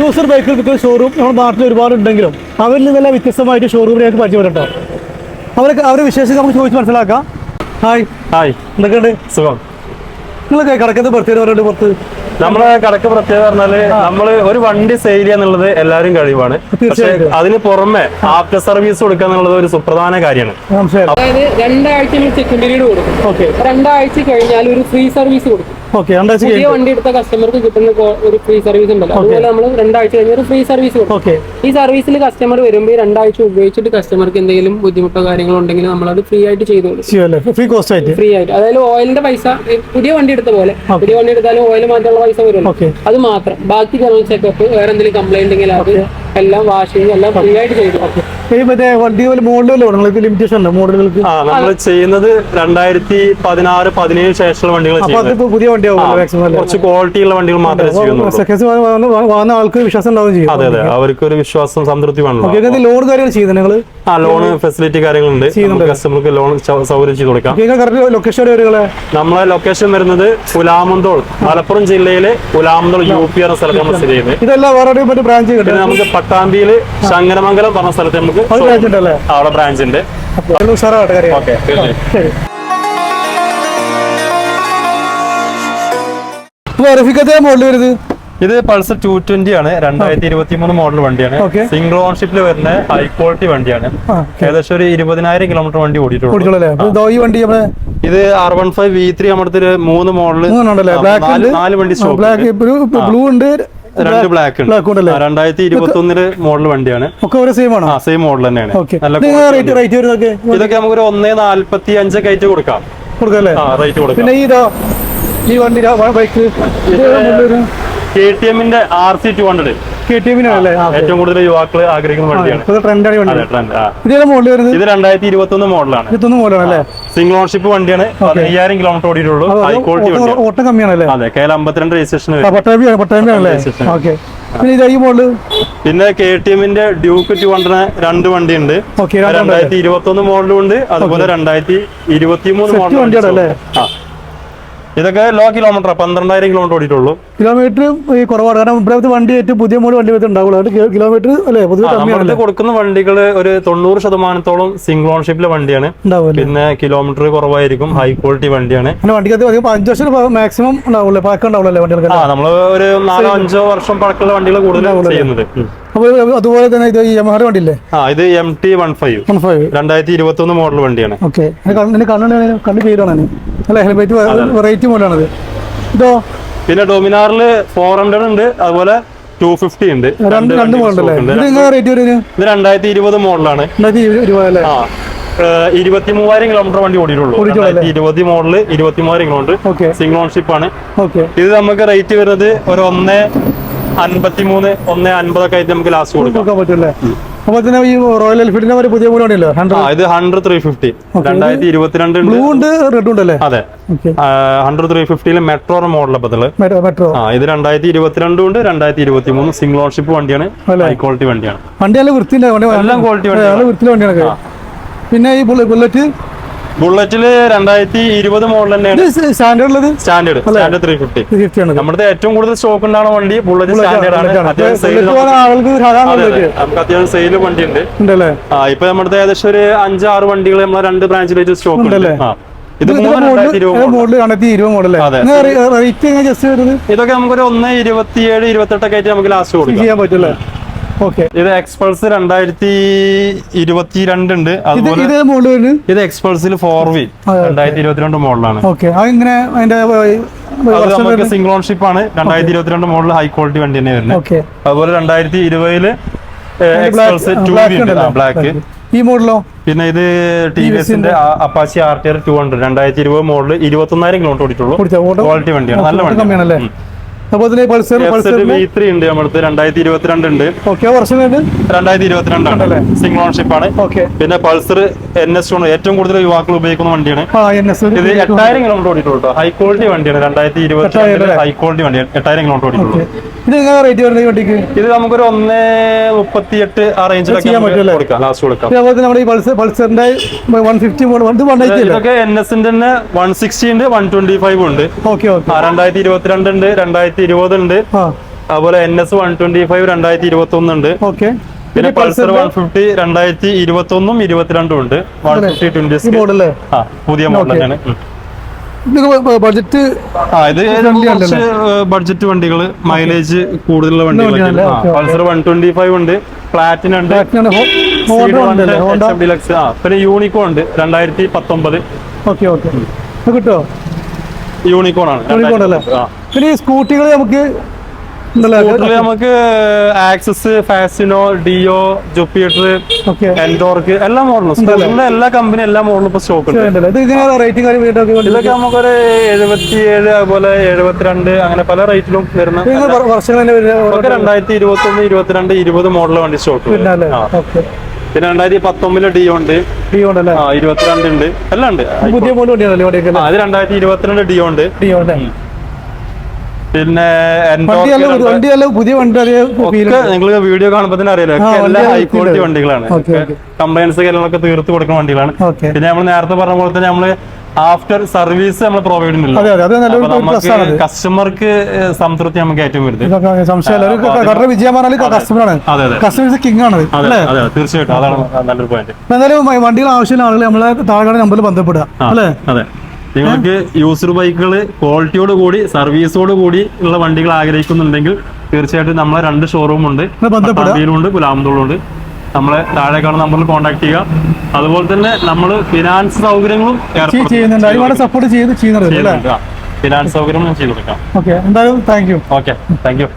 User ബൈക്കുകൾക്ക് showroom നമ്മുടെ നാട്ടിൽ ഒരുപാട് ഉണ്ടെങ്കിലും അവരിൽ നിന്നെല്ലാം വ്യത്യസ്തമായിട്ട് ഷോറൂമിലേക്ക് പരിചയപ്പെട്ടോ. അവരുടെ വിശേഷം നമുക്ക് ചോദിച്ച് മനസ്സിലാക്കാം. ഹായ് എന്തൊക്കെയുണ്ട്? സുഖം. നിങ്ങളൊക്കെ കടക്കത്ത് പ്രത്യേകത പറഞ്ഞിട്ട് പുറത്ത് നമ്മളെ കടക്ക് പ്രത്യേകത പറഞ്ഞാല് നമ്മള് ഒരു വണ്ടി സെയിൽ ചെയ്യുക എന്നുള്ളത് എല്ലാവരും കഴിവാണ്. പക്ഷെ അതിന് പുറമെ ആഫ്റ്റർ സർവീസ് കൊടുക്കുക എന്നുള്ളത് ഒരു സുപ്രധാന കാര്യമാണ്. അതായത് 2 ആഴ്ച ചെക്കിംഗ് പീരീഡ് കൊടുക്കും. 2 ആഴ്ച കഴിഞ്ഞാൽ ഒരു ഫ്രീ സർവീസ് കൊടുക്കും. പുതിയ വണ്ടി എടുത്ത കസ്റ്റമർക്ക് കിട്ടുന്ന ഒരു ഫ്രീ സർവീസ് ഉണ്ടല്ലോ, അതുപോലെ നമ്മൾ 2 ആഴ്ച കഴിഞ്ഞ ഒരു ഫ്രീ സർവീസ് കൊടുക്കും. ഈ സർവീസിൽ കസ്റ്റമർ വരുമ്പോൾ 2 ആഴ്ച ഉപയോഗിച്ചിട്ട് കസ്റ്റമർക്ക് എന്തെങ്കിലും ബുദ്ധിമുട്ടോ കാര്യങ്ങളോ ഉണ്ടെങ്കിൽ നമ്മളത് ഫ്രീ ആയിട്ട് ചെയ്തു കൊടുക്കും. ഫ്രീ ആയിട്ട്. അതായത് ഓയിലിന്റെ പൈസ പുതിയ വണ്ടി എടുത്ത പോലെ, പുതിയ വണ്ടി എടുത്താലും ഓയിൽ മാറ്റാനുള്ള പൈസ വരുമല്ലോ, അത് മാത്രം. ബാക്കി ജനറൽ ചെക്കപ്പ്, വേറെ എന്തെങ്കിലും കംപ്ലൈന്റ് ഉണ്ടെങ്കിൽ അത് എല്ലാം വാഷിംഗ് എല്ലാം ഫ്രീ ആയിട്ട് ചെയ്തു. നമ്മൾ ചെയ്യുന്നത് 2016-17 ശേഷമുള്ള വണ്ടികൾ, പുതിയ കുറച്ച് ക്വാളിറ്റി ഉള്ള വണ്ടികൾ മാത്രമേ ചെയ്യുന്നുള്ളൂ. ആൾക്ക് വിശ്വാസം ഉണ്ടാവുകയും അതെ അതെ, അവർക്ക് ഒരു വിശ്വാസം സംതൃപ്തി വേണം. ലോൺ കാര്യങ്ങൾ ചെയ്യുന്നത് ഞങ്ങള് ലോൺ ഫെസിലിറ്റി കാര്യങ്ങളുണ്ട്, കസ്റ്റമർക്ക് ലോൺ സൗകര്യം ചെയ്ത് കൊടുക്കാം. ലൊക്കേഷൻ നമ്മളെ ലൊക്കേഷൻ വരുന്നത് ഉലാമന്തോൾ, മലപ്പുറം ജില്ലയിലെ ഉലാമന്തോൾ UP എന്ന സ്ഥലത്ത് നമ്മൾ സ്ഥിതി ചെയ്യുന്നത്. ഇതെല്ലാം വേറെ ബ്രാഞ്ച് നമുക്ക് പട്ടാമ്പിയില് ശങ്കരമംഗലം പറഞ്ഞ സ്ഥലത്ത് നമുക്ക് അവിടെ ബ്രാഞ്ച് ഉണ്ട്. ഇത് പൾസർ 220 ആണ്, 2023 മോഡൽ വണ്ടിയാണ്. സിംഗിൾ ഓൺഷിപ്പിൽ വരുന്ന ഹൈ ക്വാളിറ്റി വണ്ടിയാണ്. ഏകദേശം ഒരു 20,000 കിലോമീറ്റർ വണ്ടി ഓടിയിട്ടുള്ളൂ. ഇത് R15 V3 നമ്മുടെ 3 മോഡല്, 4 വണ്ടി സ്റ്റോക്ക്, ബ്ലൂ ഉണ്ട്, 2 ബ്ലാക്ക് ഉണ്ട്. 2021 മോഡൽ വണ്ടിയാണ്. സെയിം മോഡൽ തന്നെയാണ്. ഇതൊക്കെ നമുക്ക് 1.45 കയറ്റി കൊടുക്കാം. റേറ്റ് കൊടുക്കാം. KTM-ന്റെ RC 200 ഏറ്റവും കൂടുതൽ യുവാക്കൾ ആഗ്രഹിക്കുന്ന വണ്ടിയാണ്. ഇത് 2021 മോഡലാണ്. സിംഗിൾ ഓൺഷിപ്പ് വണ്ടിയാണ്. 15,000 കിലോമീറ്റർ ഓടിയിട്ടുള്ളൂ. ഹൈ ക്വാളിറ്റി വണ്ടിയാണ്. അതെ, KL 52 രജിസ്ട്രേഷൻ. പിന്നെ KTM-ന്റെ ഡ്യൂക്ക് 200 2 വണ്ടി ഉണ്ട്. 2021 മോഡലും ഉണ്ട്, അതുപോലെ 2023 മോഡൽ. ഇതൊക്കെ ലോ കിലോമീറ്റർ, 12,000 കിലോമീറ്റർ ഓടിയിട്ടുള്ളൂ. കിലോമീറ്റർ കുറവാണ്, കാരണം ഇപ്പോഴത്തെ വണ്ടി ഏറ്റവും പുതിയ മോഡൽ വണ്ടി ഉണ്ടാവുള്ളൂ. കിലോമീറ്റർ അല്ലേ നമ്മൾ കൊടുക്കുന്ന വണ്ടികൾ ഒരു 90% സിംഗിൾ ഓൺഷിപ്പിലെ വണ്ടിയാണ്. പിന്നെ കിലോമീറ്റർ കുറവായിരിക്കും, ഹൈ ക്വാളിറ്റി വണ്ടിയാണ്. വണ്ടിക്ക് 5 വർഷം മാക്സിമം ഉണ്ടാവുള്ളൂ, പഴക്കം ഉണ്ടാവുള്ളൂ വണ്ടികൾ. നമ്മൾ ഒരു 4-5 വർഷം പഴക്കമുള്ള വണ്ടികൾ കൂടുതൽ ചെയ്യുന്നത്. അതുപോലെ തന്നെ ഇത് യമഹയുടെ വണ്ടിയില്ലേ? ഇത് MT 15 2021 മോഡൽ വണ്ടിയാണ്. കണ്ണു പേരാണ് അല്ലെ, ഹെൽമെറ്റ് വെറൈറ്റി മോഡലാണത്. ഇതോ പിന്നെ ഡൊമിനാറില് 400 ഉണ്ട്, അതുപോലെ 250 ഉണ്ട്. രണ്ട് മോഡലല്ലേ? റേറ്റ് വരുന്നത്? ഇത് 2020 മോഡലാണ്. 23,000 കിലോമീറ്റർ വണ്ടി ഓടിയിട്ടുള്ളൂ. 2020 മോഡല്, 23,000 കിലോമീറ്റർ. സിംഗിൾ ഓൺഷിപ്പ് ആണ്. ഇത് നമുക്ക് റേറ്റ് വരുന്നത് ഒരു 1.53 1.50 ഒക്കെ ആയിട്ട് നമുക്ക് ലാസ്റ്റ് കൊടുക്കാൻ പറ്റില്ലേ? അപ്പൊ തന്നെ ഈ റോയൽ എൻഫീൽഡിന്റെ പുതിയ മോഡൽ ഉണ്ടല്ലോ, ഇത് 100 350 2022 ബ്ലൂ ഉണ്ട്, റെഡ് ഉണ്ടല്ലേ? അതെ, 100 350 മെട്രോ മോഡൽ പത്തല്. ഇത് 2022 ഉണ്ട്, 2023 സിംഗിൾ ഓൺഷിപ്പ് വണ്ടിയാണ്. ഹൈ ക്വാളിറ്റി വണ്ടിയാണ്. വണ്ടി നല്ല വൃത്തിയില്ല, എല്ലാം ക്വാളിറ്റി വണ്ടിയാണ്. പിന്നെ ഈ ബുള്ളറ്റില് 2020 മോഡൽ തന്നെയാണ്. സ്റ്റാൻഡേർഡ് 350. നമ്മുടെ ഏറ്റവും കൂടുതൽ സ്റ്റോക്ക് ഉണ്ടാകുന്ന വണ്ടി ബുള്ളറ്റ് സ്റ്റാൻഡേർഡ് ആണ്. നമുക്ക് അത്യാവശ്യം സെയിൽ വണ്ടി ഉണ്ട്. ഇപ്പൊ നമ്മുടെ ഏകദേശം ഒരു 5-6 വണ്ടികൾ നമ്മളെ 2 ബ്രാഞ്ചിലേക്ക് സ്റ്റോക്ക് ഉണ്ട്. ഇതൊക്കെ നമുക്കൊരു 1.27 28 ഒക്കെ ആയിട്ട് നമുക്ക് ലാസ്റ്റ് കൊടുക്കാം പറ്റില്ല. ഇത് എക്സ്പൾസ് 2022 ഉണ്ട്. ഇത് എക്സ്പൾസിൽ 4V 2022 മോഡലാണ്. നമുക്ക് സിംഗിൾ ഓൺഷിപ്പ് ആണ്. 2022 മോഡൽ ഹൈ ക്വാളിറ്റി വണ്ടി തന്നെ വരുന്നത്. അതുപോലെ 2020 എക്സ്പൾസ് 2V ഉണ്ട്, ബ്ലാക്ക്. ഈ മോഡലോ? പിന്നെ ഇത് TVS-ന്റെ അപ്പാച്ചി RTR 200 2020 മോഡൽ, 21,000 കിലോമീറ്റർ ഓടിയിട്ടുള്ളൂ. ക്വാളിറ്റി വണ്ടിയാണ്, നല്ല വണ്ടിയാണ്. പൾസർ V3 ഉണ്ട് നമ്മുടെ 2022 ഉണ്ട്. 2022 ആണ്, സിംഗിൾ ഓൺഷിപ്പ് ആണ്. പിന്നെ പൾസർ NS ഏറ്റവും കൂടുതൽ യുവാക്കൾ ഉപയോഗിക്കുന്ന വണ്ടിയാണ്. ഇത് 8,000 കിലോമീറ്റർ ഓടിയിട്ടുള്ളൂ. ഹൈ ക്വാളിറ്റി വണ്ടിയാണ്. 2022 ഹൈ ക്വാളിറ്റി വണ്ടിയാണ്. 8,000 കിലോമീറ്റർ ഓടിയിട്ടുള്ളൂ. ഇത് നമുക്കൊരു 1.38 ആ റേഞ്ചിലൊക്കെ കൊടുക്കാം, ലാസ്റ്റ് കൊടുക്കാം. ഇതൊക്കെ NS-ന്റെ 160 ഉണ്ട്, 125 ഉണ്ട്. 2022 ഉണ്ട്, 2020 ഉണ്ട്, അതുപോലെ NS 125 2021 ഉണ്ട്. ഓക്കെ. പിന്നെ പൾസർ 150 2021 22 ഉണ്ട്. 150 20 പുതിയ മോഡൽ തന്നെയാണ്. ബഡ്ജറ്റ് ഇത് കുറച്ച് ബഡ്ജറ്റ് വണ്ടികള്, മൈലേജ് കൂടുതലുള്ള വണ്ടികളൊക്കെ. പൾസർ 125 ഉണ്ട്, പ്ലാറ്റിനം ഉണ്ട്, ഡിലക്സ്. പിന്നെ യൂണിക്കോൺ ഉണ്ട് 2019. ഓക്കെ ഓക്കെ കിട്ടോ? യൂണിക്കോൺ ആണ്. പിന്നെ ഈ സ്കൂട്ടികൾ നമുക്ക് ആക്സസ്, ഫാസിനോ, ഡിയോ, ജുപ്പിറ്റർ, എൻഡോർക്ക് എല്ലാ മോഡലും, സ്കൂട്ടറിന്റെ എല്ലാ കമ്പനി എല്ലാ മോഡലും ഇപ്പൊ സ്റ്റോക്ക് ഉണ്ട്. ഇതൊക്കെ നമുക്കൊരു 77, അതുപോലെ 72 അങ്ങനെ പല റേറ്റിലും വരുന്ന 2021, 22, 20 മോഡൽ വണ്ടി സ്റ്റോക്ക്. പിന്നെ 2019 ഡിയോ ഉണ്ട്, 22 ഉണ്ട്, എല്ലാം ഉണ്ട്. പുതിയ മോഡൽ വണ്ടിയാണല്ലോ അത് 2022 ഡിയോ ഉണ്ട്. പിന്നെ പുതിയ വണ്ടി നിങ്ങൾ വീഡിയോ കാണുമ്പോൾ തന്നെ അറിയാലോ, എല്ലാ ഹൈ ക്വാളിറ്റി വണ്ടികളാണ്. കംപ്ലൈൻസ് കാര്യങ്ങളൊക്കെ തീർത്ത് കൊടുക്കുന്ന വണ്ടികളാണ്. പിന്നെ നമ്മൾ നേരത്തെ പറഞ്ഞ പോലെ തന്നെ നമ്മള് ആഫ്റ്റർ സർവീസ് നമ്മൾ പ്രൊവൈഡ് ചെയ്യുന്നില്ല. നമുക്ക് കസ്റ്റമർക്ക് സംതൃപ്തി നമുക്ക് ഏറ്റവും വരുന്നത്. തീർച്ചയായിട്ടും അതാണ് നല്ലൊരു പോയിന്റ്. വണ്ടികൾ ആവശ്യമുള്ള ആളുകൾ നമ്മളെ താഴെ നമ്പറിൽ ബന്ധപ്പെടുക. അല്ലേ? അതെ. നിങ്ങൾക്ക് യൂസർ ബൈക്കുകൾ ക്വാളിറ്റിയോട് കൂടി സർവീസോട് കൂടി ഉള്ള വണ്ടികൾ ആഗ്രഹിക്കുന്നുണ്ടെങ്കിൽ തീർച്ചയായിട്ടും നമ്മളെ 2 ഷോറൂം ഉണ്ട്, പട്ടാമ്പിയിലുണ്ട്, പുലാമന്തോളുണ്ട്. നമ്മളെ താഴെ കാണുന്ന നമ്പറിൽ കോൺടാക്ട് ചെയ്യുക. അതുപോലെ തന്നെ നമ്മൾ ഫിനാൻസ് സൗകര്യങ്ങളും സപ്പോർട്ട് ചെയ്യുന്നുണ്ട്. ഫിനാൻസ് സൗകര്യങ്ങളും ചെയ്തു കൊടുക്കാം. ഓക്കെ, എന്തായാലും thank you. Okay, thank you.